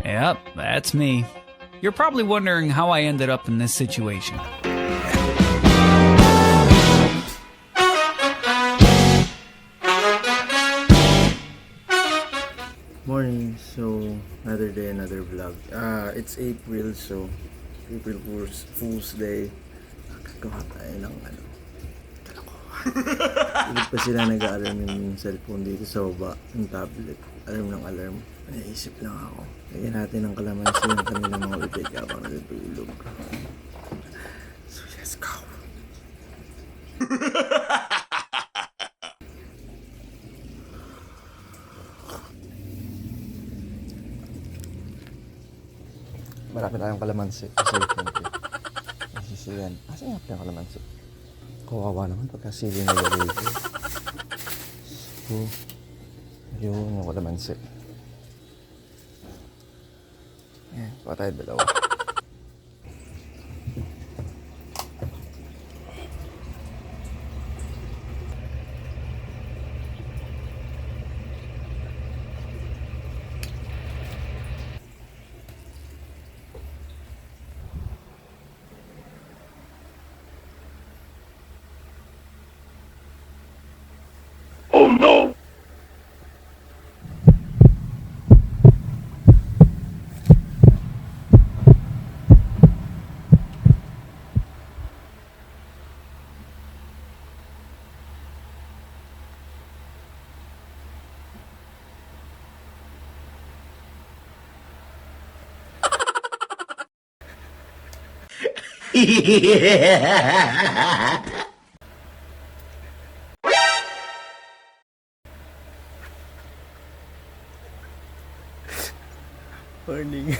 Yep, that's me. You're probably wondering how I ended up in this situation. Morning, so another day, another vlog. It's April, so April Fool's Day. Nakagawa tayo ng kalokohan. Hindi pa sila nag-alarm yung cellphone dito sa baba, yung tablet. Alarm ng alarm. Naisip lang ako. Lagyan natin ng kalamansi yung kanilang mga bibig habang natutulog. So let's go! Marami tayong kalamansi kasi nasisiyan. Asa nga yung kalamansi? Kawawa naman pagka sili nilagay ko. So, yun yung kalamansi. Yan, pa tayo dalawa. Oh no! Morning.